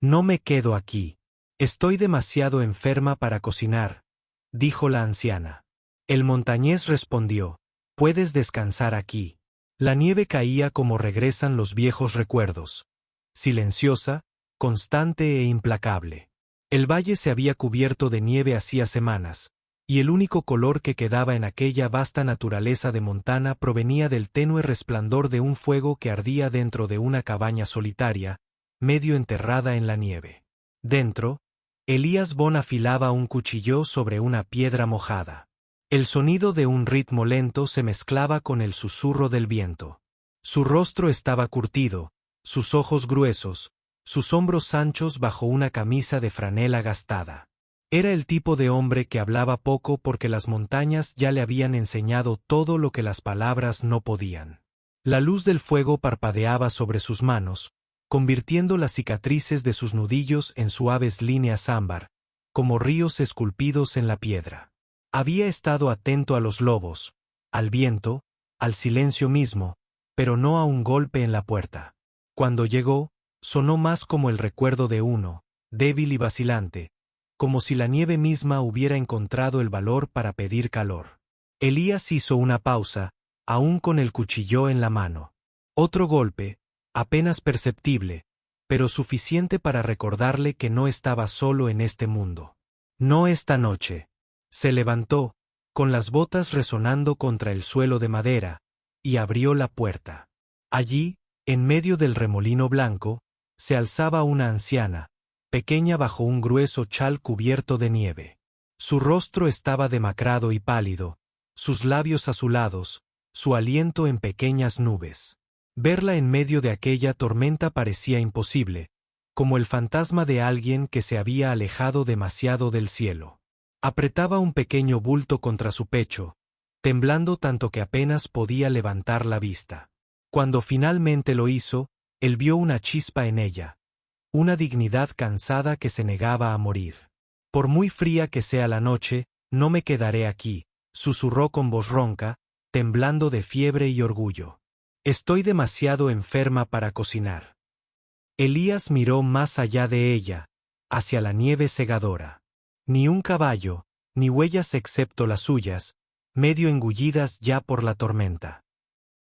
No me quedo aquí. Estoy demasiado enferma para cocinar, dijo la anciana. El montañés respondió, puedes descansar aquí. La nieve caía como regresan los viejos recuerdos. Silenciosa, constante e implacable. El valle se había cubierto de nieve hacía semanas, y el único color que quedaba en aquella vasta naturaleza de Montana provenía del tenue resplandor de un fuego que ardía dentro de una cabaña solitaria, medio enterrada en la nieve. Dentro, Elías Bond afilaba un cuchillo sobre una piedra mojada. El sonido de un ritmo lento se mezclaba con el susurro del viento. Su rostro estaba curtido, sus ojos gruesos, sus hombros anchos bajo una camisa de franela gastada. Era el tipo de hombre que hablaba poco porque las montañas ya le habían enseñado todo lo que las palabras no podían. La luz del fuego parpadeaba sobre sus manos, convirtiendo las cicatrices de sus nudillos en suaves líneas ámbar, como ríos esculpidos en la piedra. Había estado atento a los lobos, al viento, al silencio mismo, pero no a un golpe en la puerta. Cuando llegó, sonó más como el recuerdo de uno, débil y vacilante, como si la nieve misma hubiera encontrado el valor para pedir calor. Elías hizo una pausa, aún con el cuchillo en la mano. Otro golpe, apenas perceptible, pero suficiente para recordarle que no estaba solo en este mundo. No esta noche. Se levantó, con las botas resonando contra el suelo de madera, y abrió la puerta. Allí, en medio del remolino blanco, se alzaba una anciana, pequeña bajo un grueso chal cubierto de nieve. Su rostro estaba demacrado y pálido, sus labios azulados, su aliento en pequeñas nubes. Verla en medio de aquella tormenta parecía imposible, como el fantasma de alguien que se había alejado demasiado del cielo. Apretaba un pequeño bulto contra su pecho, temblando tanto que apenas podía levantar la vista. Cuando finalmente lo hizo, él vio una chispa en ella. Una dignidad cansada que se negaba a morir. Por muy fría que sea la noche, no me quedaré aquí, susurró con voz ronca, temblando de fiebre y orgullo. Estoy demasiado enferma para cocinar. Elías miró más allá de ella, hacia la nieve segadora. Ni un caballo, ni huellas excepto las suyas, medio engullidas ya por la tormenta.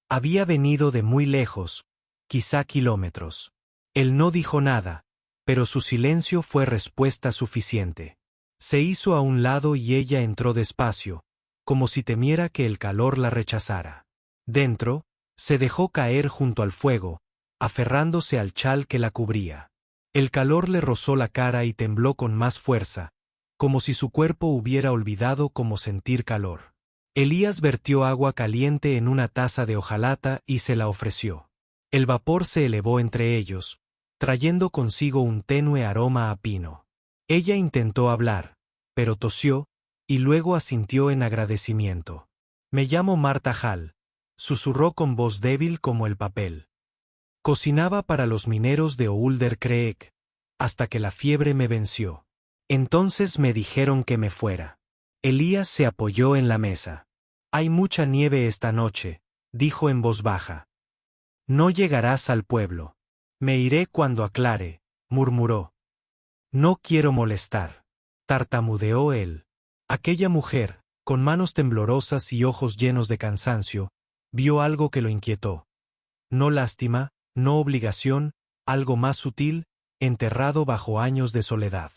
Había venido de muy lejos, quizá kilómetros. Él no dijo nada, pero su silencio fue respuesta suficiente. Se hizo a un lado y ella entró despacio, como si temiera que el calor la rechazara. Dentro, se dejó caer junto al fuego, aferrándose al chal que la cubría. El calor le rozó la cara y tembló con más fuerza, como si su cuerpo hubiera olvidado cómo sentir calor. Elías vertió agua caliente en una taza de hojalata y se la ofreció. El vapor se elevó entre ellos, trayendo consigo un tenue aroma a pino. Ella intentó hablar, pero tosió, y luego asintió en agradecimiento. Me llamo Marta Hall, susurró con voz débil como el papel. Cocinaba para los mineros de Oulder Creek, hasta que la fiebre me venció. Entonces me dijeron que me fuera. Elías se apoyó en la mesa. Hay mucha nieve esta noche, dijo en voz baja. No llegarás al pueblo. Me iré cuando aclare, murmuró. No quiero molestar, tartamudeó él. Aquella mujer, con manos temblorosas y ojos llenos de cansancio, vio algo que lo inquietó. No lástima, no obligación, algo más sutil, enterrado bajo años de soledad.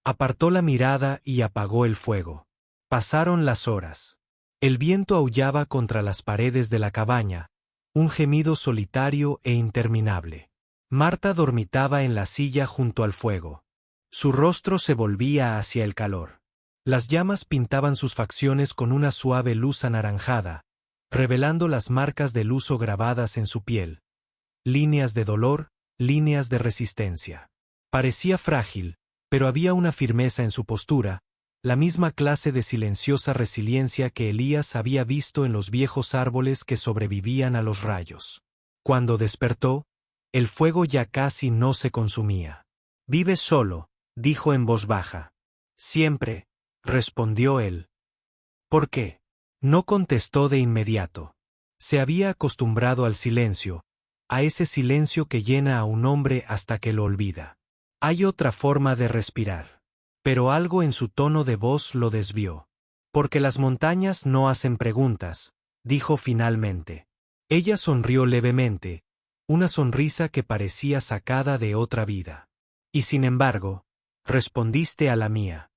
Apartó la mirada y apagó el fuego. Pasaron las horas. El viento aullaba contra las paredes de la cabaña, un gemido solitario e interminable. Marta dormitaba en la silla junto al fuego. Su rostro se volvía hacia el calor. Las llamas pintaban sus facciones con una suave luz anaranjada, revelando las marcas del uso grabadas en su piel. Líneas de dolor, líneas de resistencia. Parecía frágil, pero había una firmeza en su postura, la misma clase de silenciosa resiliencia que Elías había visto en los viejos árboles que sobrevivían a los rayos. Cuando despertó, el fuego ya casi no se consumía. «Vives solo», dijo en voz baja. «Siempre», respondió él. «¿Por qué?». No contestó de inmediato. Se había acostumbrado al silencio, a ese silencio que llena a un hombre hasta que lo olvida. Hay otra forma de respirar. Pero algo en su tono de voz lo desvió. Porque las montañas no hacen preguntas, dijo finalmente. Ella sonrió levemente, una sonrisa que parecía sacada de otra vida. Y sin embargo, respondiste a la mía.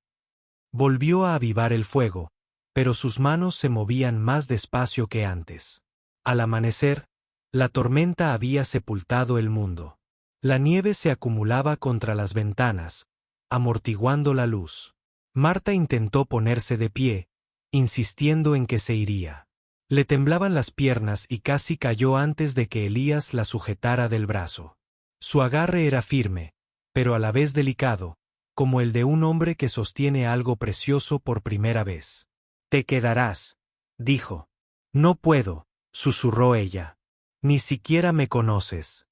Volvió a avivar el fuego, pero sus manos se movían más despacio que antes. Al amanecer, la tormenta había sepultado el mundo. La nieve se acumulaba contra las ventanas, amortiguando la luz. Marta intentó ponerse de pie, insistiendo en que se iría. Le temblaban las piernas y casi cayó antes de que Elías la sujetara del brazo. Su agarre era firme, pero a la vez delicado, como el de un hombre que sostiene algo precioso por primera vez. «Te quedarás», dijo. «No puedo», susurró ella. «Ni siquiera me conoces».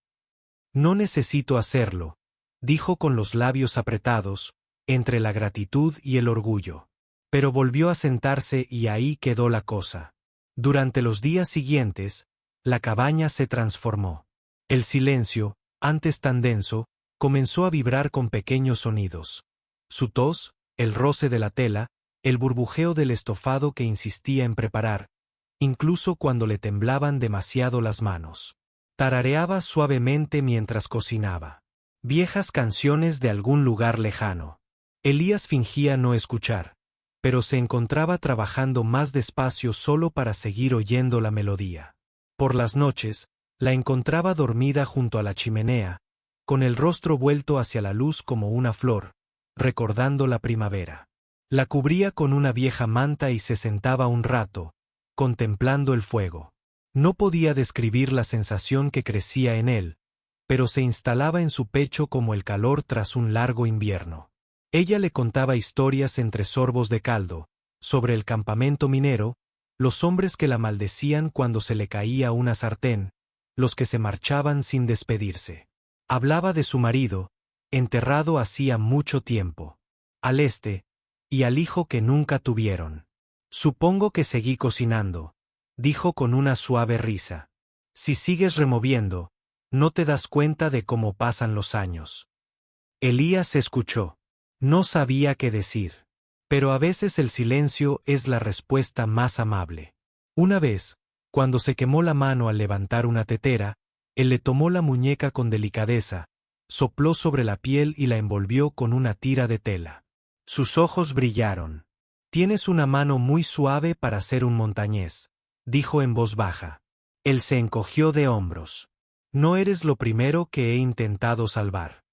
«No necesito hacerlo», dijo con los labios apretados, entre la gratitud y el orgullo. Pero volvió a sentarse y ahí quedó la cosa. Durante los días siguientes, la cabaña se transformó. El silencio, antes tan denso, comenzó a vibrar con pequeños sonidos. Su tos, el roce de la tela, el burbujeo del estofado que insistía en preparar, incluso cuando le temblaban demasiado las manos. Tarareaba suavemente mientras cocinaba. Viejas canciones de algún lugar lejano. Elías fingía no escuchar, pero se encontraba trabajando más despacio solo para seguir oyendo la melodía. Por las noches, la encontraba dormida junto a la chimenea, con el rostro vuelto hacia la luz como una flor, recordando la primavera. La cubría con una vieja manta y se sentaba un rato, contemplando el fuego. No podía describir la sensación que crecía en él, pero se instalaba en su pecho como el calor tras un largo invierno. Ella le contaba historias entre sorbos de caldo, sobre el campamento minero, los hombres que la maldecían cuando se le caía una sartén, los que se marchaban sin despedirse. Hablaba de su marido, enterrado hacía mucho tiempo, al este, y al hijo que nunca tuvieron. Supongo que seguí cocinando, dijo con una suave risa. Si sigues removiendo, no te das cuenta de cómo pasan los años. Elías escuchó. No sabía qué decir. Pero a veces el silencio es la respuesta más amable. Una vez, cuando se quemó la mano al levantar una tetera, él le tomó la muñeca con delicadeza, sopló sobre la piel y la envolvió con una tira de tela. Sus ojos brillaron. «Tienes una mano muy suave para ser un montañés», dijo en voz baja. Él se encogió de hombros. «No eres lo primero que he intentado salvar».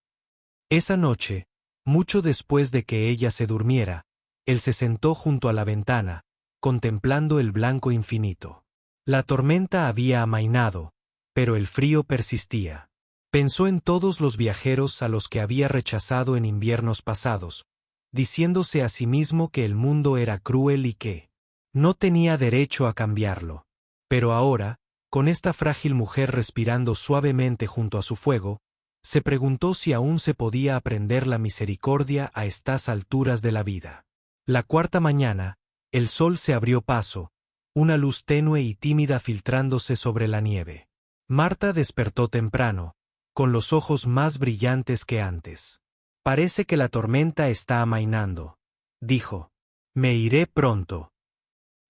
Esa noche, mucho después de que ella se durmiera, él se sentó junto a la ventana, contemplando el blanco infinito. La tormenta había amainado, pero el frío persistía. Pensó en todos los viajeros a los que había rechazado en inviernos pasados, diciéndose a sí mismo que el mundo era cruel y que no tenía derecho a cambiarlo. Pero ahora, con esta frágil mujer respirando suavemente junto a su fuego, se preguntó si aún se podía aprender la misericordia a estas alturas de la vida. La cuarta mañana, el sol se abrió paso, una luz tenue y tímida filtrándose sobre la nieve. Marta despertó temprano, con los ojos más brillantes que antes. «Parece que la tormenta está amainando», dijo. «Me iré pronto».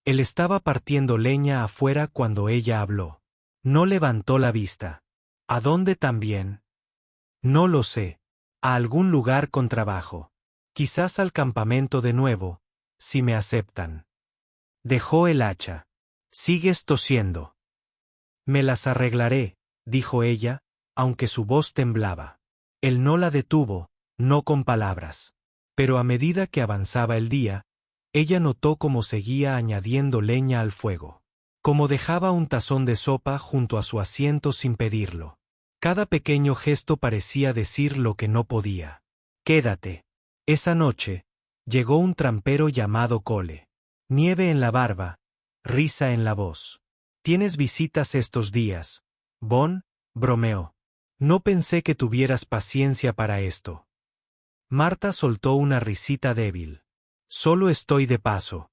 Él estaba partiendo leña afuera cuando ella habló. No levantó la vista. «¿A dónde también?» «No lo sé. A algún lugar con trabajo. Quizás al campamento de nuevo, si me aceptan». Dejó el hacha. «Sigues tosiendo». «Me las arreglaré», dijo ella, aunque su voz temblaba. Él no la detuvo, no con palabras. Pero a medida que avanzaba el día, ella notó cómo seguía añadiendo leña al fuego. Cómo dejaba un tazón de sopa junto a su asiento sin pedirlo. Cada pequeño gesto parecía decir lo que no podía. «Quédate». Esa noche, llegó un trampero llamado Cole. Nieve en la barba, risa en la voz. «¿Tienes visitas estos días, Bon?», bromeó. «No pensé que tuvieras paciencia para esto». Marta soltó una risita débil. «Solo estoy de paso».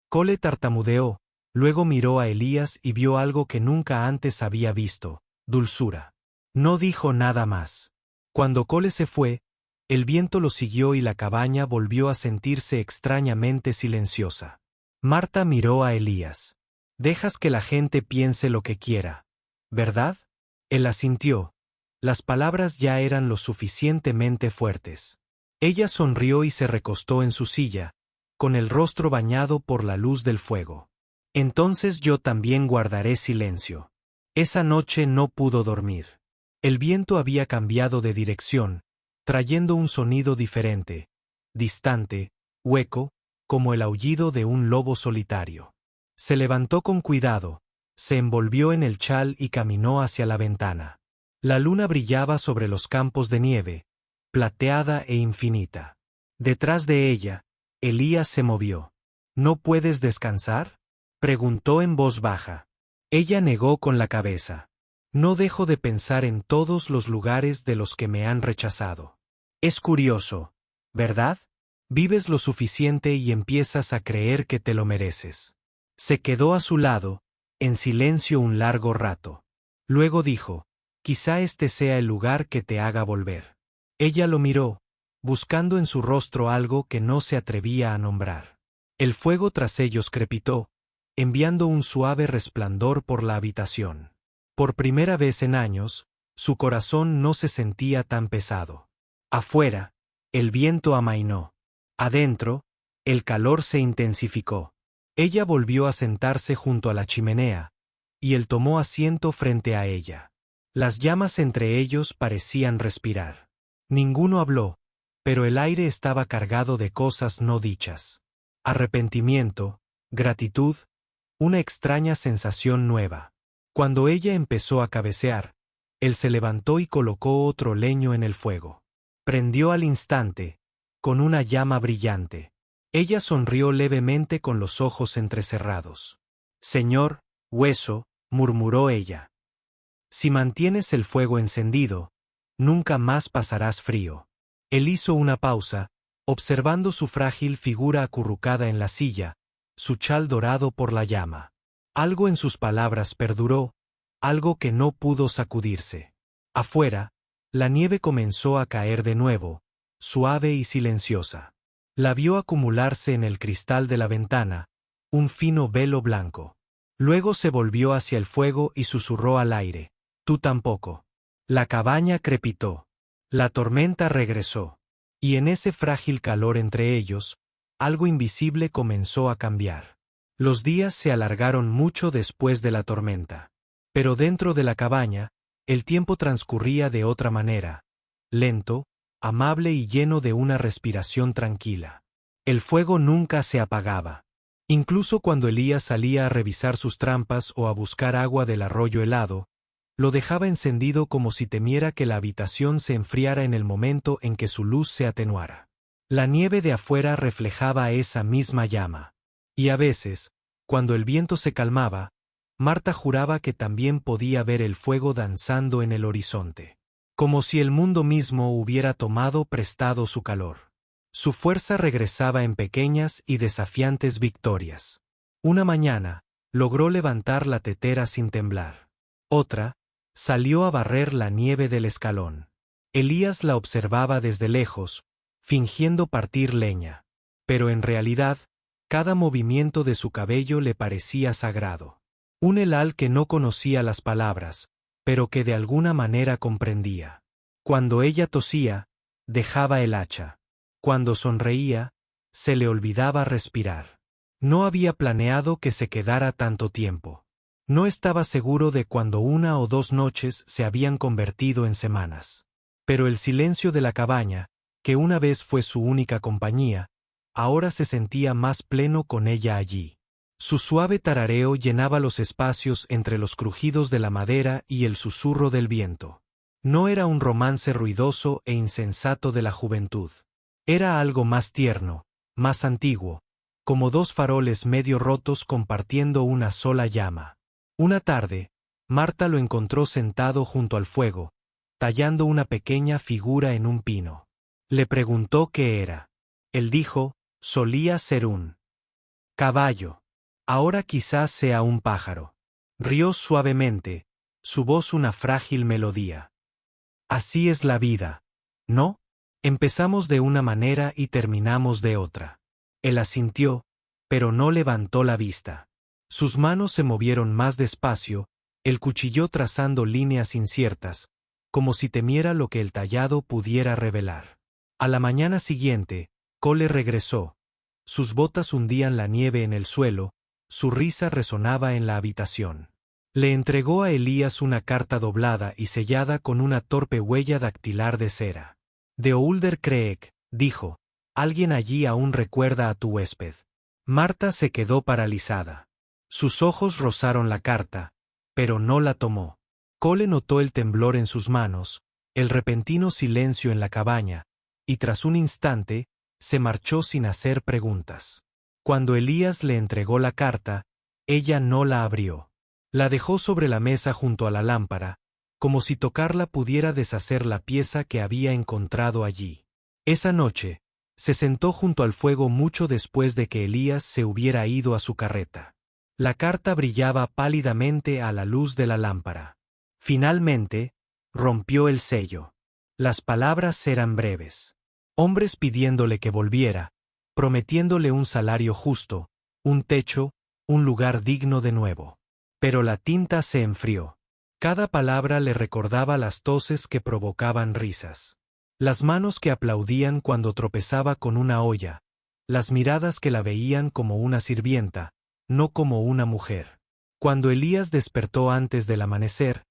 Cole tartamudeó, luego miró a Elías y vio algo que nunca antes había visto: dulzura. No dijo nada más. Cuando Cole se fue, El viento lo siguió y la cabaña volvió a sentirse extrañamente silenciosa. Marta miró a Elías. «Dejas que la gente piense lo que quiera, ¿verdad?». Él asintió. Las palabras ya eran lo suficientemente fuertes. Ella sonrió y se recostó en su silla, con el rostro bañado por la luz del fuego. «Entonces yo también guardaré silencio». Esa noche no pudo dormir. El viento había cambiado de dirección, trayendo un sonido diferente, distante, hueco, como el aullido de un lobo solitario. Se levantó con cuidado, se envolvió en el chal y caminó hacia la ventana. La luna brillaba sobre los campos de nieve, plateada e infinita. Detrás de ella, Elías se movió. «¿No puedes descansar?», preguntó en voz baja. Ella negó con la cabeza. «No dejo de pensar en todos los lugares de los que me han rechazado. Es curioso, ¿verdad? Vives lo suficiente y empiezas a creer que te lo mereces». Se quedó a su lado, en silencio un largo rato. Luego dijo: «Quizá este sea el lugar que te haga volver». Ella lo miró, buscando en su rostro algo que no se atrevía a nombrar. El fuego tras ellos crepitó, enviando un suave resplandor por la habitación. Por primera vez en años, su corazón no se sentía tan pesado. Afuera, el viento amainó. Adentro, el calor se intensificó. Ella volvió a sentarse junto a la chimenea, y él tomó asiento frente a ella. Las llamas entre ellos parecían respirar. Ninguno habló, pero el aire estaba cargado de cosas no dichas. Arrepentimiento, gratitud, una extraña sensación nueva. Cuando ella empezó a cabecear, él se levantó y colocó otro leño en el fuego. Prendió al instante, con una llama brillante. Ella sonrió levemente con los ojos entrecerrados. «Señor, hueso», murmuró ella. «Si mantienes el fuego encendido, nunca más pasarás frío». Él hizo una pausa, observando su frágil figura acurrucada en la silla, su chal dorado por la llama. Algo en sus palabras perduró, algo que no pudo sacudirse. Afuera, la nieve comenzó a caer de nuevo, suave y silenciosa. La vio acumularse en el cristal de la ventana, un fino velo blanco. Luego se volvió hacia el fuego y susurró al aire: «Tú tampoco». La cabaña crepitó. La tormenta regresó. Y en ese frágil calor entre ellos, algo invisible comenzó a cambiar. Los días se alargaron mucho después de la tormenta. Pero dentro de la cabaña, el tiempo transcurría de otra manera, lento, amable y lleno de una respiración tranquila. El fuego nunca se apagaba. Incluso cuando Elías salía a revisar sus trampas o a buscar agua del arroyo helado, lo dejaba encendido como si temiera que la habitación se enfriara en el momento en que su luz se atenuara. La nieve de afuera reflejaba esa misma llama. Y a veces, cuando el viento se calmaba, Marta juraba que también podía ver el fuego danzando en el horizonte. Como si el mundo mismo hubiera tomado prestado su calor. Su fuerza regresaba en pequeñas y desafiantes victorias. Una mañana, logró levantar la tetera sin temblar. Otra, salió a barrer la nieve del escalón. Elías la observaba desde lejos, fingiendo partir leña. Pero en realidad, cada movimiento de su cabello le parecía sagrado. Un Elal que no conocía las palabras, pero que de alguna manera comprendía. Cuando ella tosía, dejaba el hacha. Cuando sonreía, se le olvidaba respirar. No había planeado que se quedara tanto tiempo. No estaba seguro de cuándo 1 o 2 noches se habían convertido en semanas. Pero el silencio de la cabaña, que una vez fue su única compañía, ahora se sentía más pleno con ella allí. Su suave tarareo llenaba los espacios entre los crujidos de la madera y el susurro del viento. No era un romance ruidoso e insensato de la juventud. Era algo más tierno, más antiguo, como 2 faroles medio rotos compartiendo una sola llama. Una tarde, Marta lo encontró sentado junto al fuego, tallando una pequeña figura en un pino. Le preguntó qué era. Él dijo: «Solía ser un caballo. Ahora quizás sea un pájaro». Rió suavemente, su voz una frágil melodía. «Así es la vida, ¿no?». Empezamos de una manera y terminamos de otra. Él asintió, pero no levantó la vista. Sus manos se movieron más despacio, el cuchillo trazando líneas inciertas, como si temiera lo que el tallado pudiera revelar. A la mañana siguiente, Cole regresó. Sus botas hundían la nieve en el suelo, su risa resonaba en la habitación. Le entregó a Elías una carta doblada y sellada con una torpe huella dactilar de cera. De Oulder Creek, dijo, alguien allí aún recuerda a tu huésped. Marta se quedó paralizada. Sus ojos rozaron la carta, pero no la tomó. Cole notó el temblor en sus manos, el repentino silencio en la cabaña, y tras un instante, se marchó sin hacer preguntas. Cuando Elías le entregó la carta, ella no la abrió. La dejó sobre la mesa junto a la lámpara, como si tocarla pudiera deshacer la pieza que había encontrado allí. Esa noche, se sentó junto al fuego mucho después de que Elías se hubiera ido a su carreta. La carta brillaba pálidamente a la luz de la lámpara. Finalmente, rompió el sello. Las palabras eran breves. Hombres pidiéndole que volviera, prometiéndole un salario justo, un techo, un lugar digno de nuevo. Pero la tinta se enfrió. Cada palabra le recordaba las toses que provocaban risas. Las manos que aplaudían cuando tropezaba con una olla, las miradas que la veían como una sirvienta, no como una mujer. Cuando Elías despertó antes del amanecer,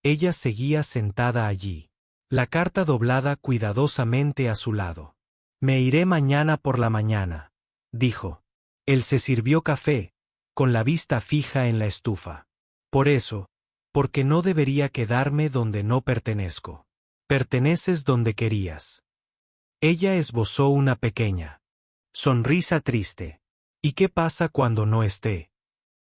ella seguía sentada allí, la carta doblada cuidadosamente a su lado. Me iré mañana por la mañana, dijo. Él se sirvió café, con la vista fija en la estufa. Por eso, porque no debería quedarme donde no pertenezco. Perteneces donde querías. Ella esbozó una pequeña sonrisa triste. ¿Y qué pasa cuando no esté?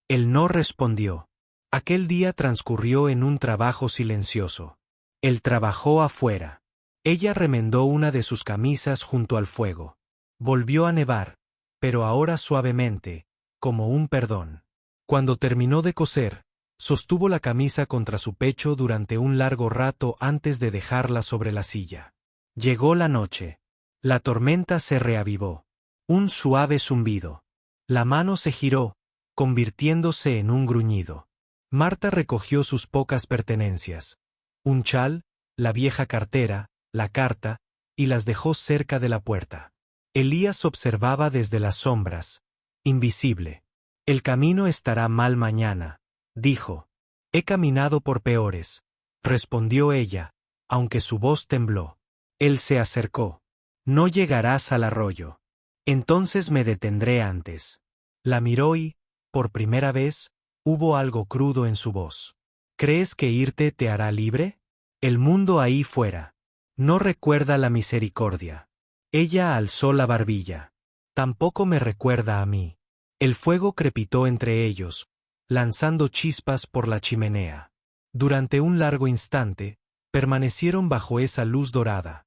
Él no respondió. Aquel día transcurrió en un trabajo silencioso. Él trabajó afuera. Ella remendó una de sus camisas junto al fuego. Volvió a nevar, pero ahora suavemente, como un perdón. Cuando terminó de coser, sostuvo la camisa contra su pecho durante un largo rato antes de dejarla sobre la silla. Llegó la noche. La tormenta se reavivó. Un suave zumbido. La mano se giró, convirtiéndose en un gruñido. Marta recogió sus pocas pertenencias. Un chal, la vieja cartera, la carta, y las dejó cerca de la puerta. Elías observaba desde las sombras, invisible. El camino estará mal mañana, dijo. He caminado por peores, respondió ella, aunque su voz tembló. Él se acercó. No llegarás al arroyo. Entonces me detendré antes. La miró y, por primera vez, hubo algo crudo en su voz. ¿Crees que irte te hará libre? El mundo ahí fuera. No recuerda la misericordia. Ella alzó la barbilla. Tampoco me recuerda a mí. El fuego crepitó entre ellos, lanzando chispas por la chimenea. Durante un largo instante, permanecieron bajo esa luz dorada.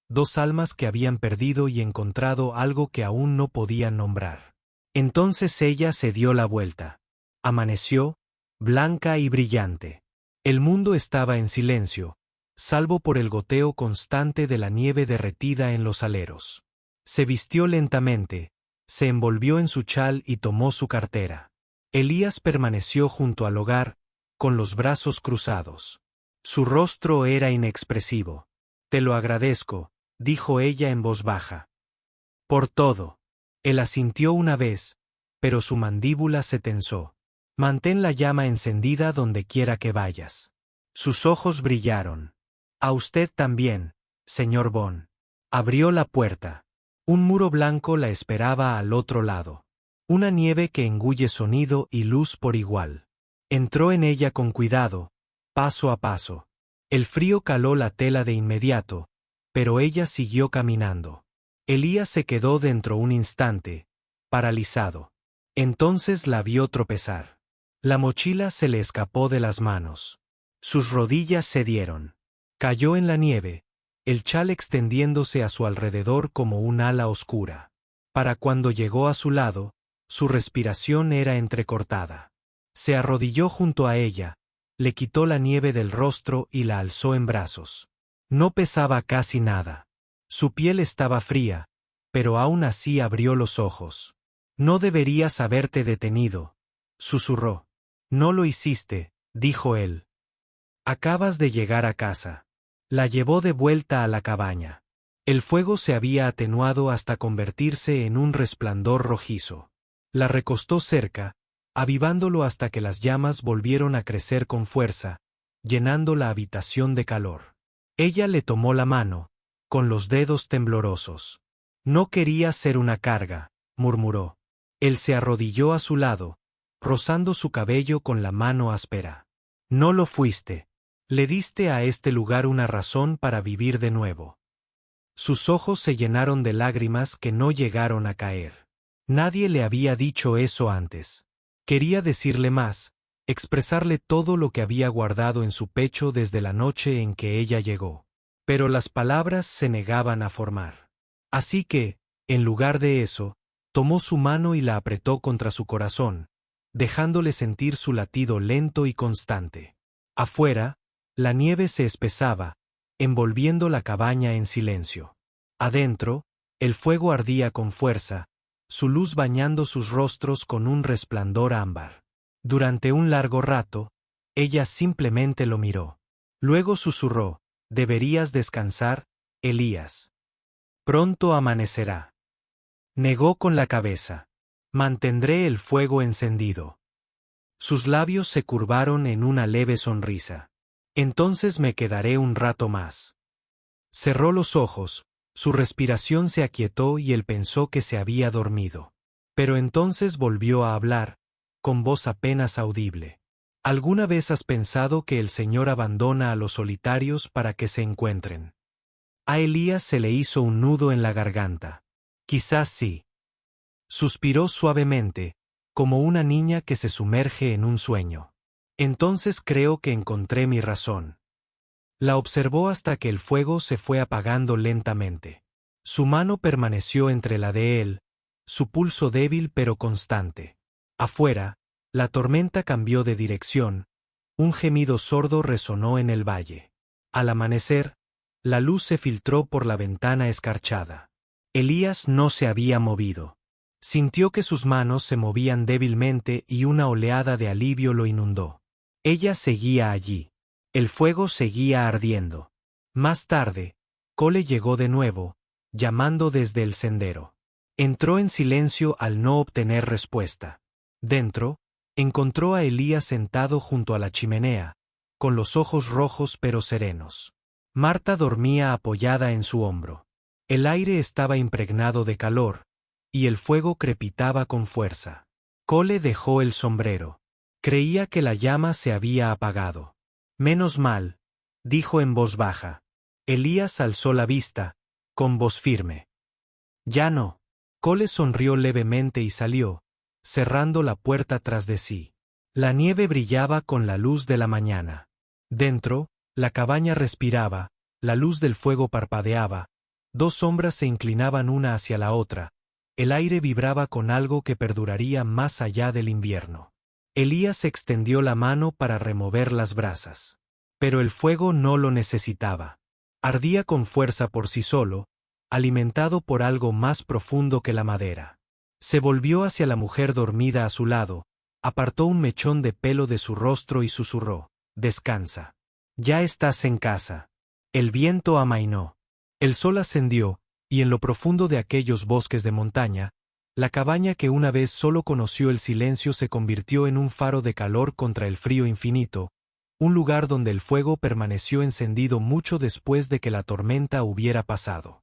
Dos almas que habían perdido y encontrado algo que aún no podían nombrar. Entonces ella se dio la vuelta. Amaneció, blanca y brillante. El mundo estaba en silencio, salvo por el goteo constante de la nieve derretida en los aleros. Se vistió lentamente, se envolvió en su chal y tomó su cartera. Elías permaneció junto al hogar, con los brazos cruzados. Su rostro era inexpresivo. Te lo agradezco, dijo ella en voz baja. Por todo. Él asintió una vez, pero su mandíbula se tensó. Mantén la llama encendida donde quiera que vayas. Sus ojos brillaron. A usted también, señor Bond. Abrió la puerta. Un muro blanco la esperaba al otro lado. Una nieve que engulle sonido y luz por igual. Entró en ella con cuidado, paso a paso. El frío caló la tela de inmediato, pero ella siguió caminando. Elías se quedó dentro un instante, paralizado. Entonces la vio tropezar. La mochila se le escapó de las manos. Sus rodillas cedieron. Cayó en la nieve, el chal extendiéndose a su alrededor como un ala oscura. Para cuando llegó a su lado, su respiración era entrecortada. Se arrodilló junto a ella, le quitó la nieve del rostro y la alzó en brazos. No pesaba casi nada. Su piel estaba fría, pero aún así abrió los ojos. No deberías haberte detenido, susurró. No lo hiciste, dijo él. Acabas de llegar a casa. La llevó de vuelta a la cabaña. El fuego se había atenuado hasta convertirse en un resplandor rojizo. La recostó cerca, avivándolo hasta que las llamas volvieron a crecer con fuerza, llenando la habitación de calor. Ella le tomó la mano, con los dedos temblorosos. No quería ser una carga, murmuró. Él se arrodilló a su lado, rozando su cabello con la mano áspera. No lo fuiste. Le diste a este lugar una razón para vivir de nuevo. Sus ojos se llenaron de lágrimas que no llegaron a caer. Nadie le había dicho eso antes. Quería decirle más, expresarle todo lo que había guardado en su pecho desde la noche en que ella llegó. Pero las palabras se negaban a formar. Así que, en lugar de eso, tomó su mano y la apretó contra su corazón, dejándole sentir su latido lento y constante. Afuera, la nieve se espesaba, envolviendo la cabaña en silencio. Adentro, el fuego ardía con fuerza, su luz bañando sus rostros con un resplandor ámbar. Durante un largo rato, ella simplemente lo miró. Luego susurró: «Deberías descansar, Elías. Pronto amanecerá». Negó con la cabeza. «Mantendré el fuego encendido». Sus labios se curvaron en una leve sonrisa. «Entonces me quedaré un rato más». Cerró los ojos, su respiración se aquietó y él pensó que se había dormido. Pero entonces volvió a hablar, con voz apenas audible. ¿Alguna vez has pensado que el Señor abandona a los solitarios para que se encuentren? A Elías se le hizo un nudo en la garganta. Quizás sí. Suspiró suavemente, como una niña que se sumerge en un sueño. Entonces creo que encontré mi razón. La observó hasta que el fuego se fue apagando lentamente. Su mano permaneció entre la de él, su pulso débil pero constante. Afuera, la tormenta cambió de dirección, un gemido sordo resonó en el valle. Al amanecer, la luz se filtró por la ventana escarchada. Elías no se había movido. Sintió que sus manos se movían débilmente y una oleada de alivio lo inundó. Ella seguía allí. El fuego seguía ardiendo. Más tarde, Cole llegó de nuevo, llamando desde el sendero. Entró en silencio al no obtener respuesta. Dentro, encontró a Elías sentado junto a la chimenea, con los ojos rojos pero serenos. Marta dormía apoyada en su hombro. El aire estaba impregnado de calor, y el fuego crepitaba con fuerza. Cole dejó el sombrero. Creía que la llama se había apagado. «Menos mal», dijo en voz baja. Elías alzó la vista, con voz firme. «Ya no». Cole sonrió levemente y salió, cerrando la puerta tras de sí. La nieve brillaba con la luz de la mañana. Dentro, la cabaña respiraba, la luz del fuego parpadeaba, dos sombras se inclinaban una hacia la otra, el aire vibraba con algo que perduraría más allá del invierno. Elías extendió la mano para remover las brasas. Pero el fuego no lo necesitaba. Ardía con fuerza por sí solo, alimentado por algo más profundo que la madera. Se volvió hacia la mujer dormida a su lado, apartó un mechón de pelo de su rostro y susurró: «Descansa. Ya estás en casa». El viento amainó. El sol ascendió, y en lo profundo de aquellos bosques de montaña, la cabaña que una vez solo conoció el silencio se convirtió en un faro de calor contra el frío infinito, un lugar donde el fuego permaneció encendido mucho después de que la tormenta hubiera pasado.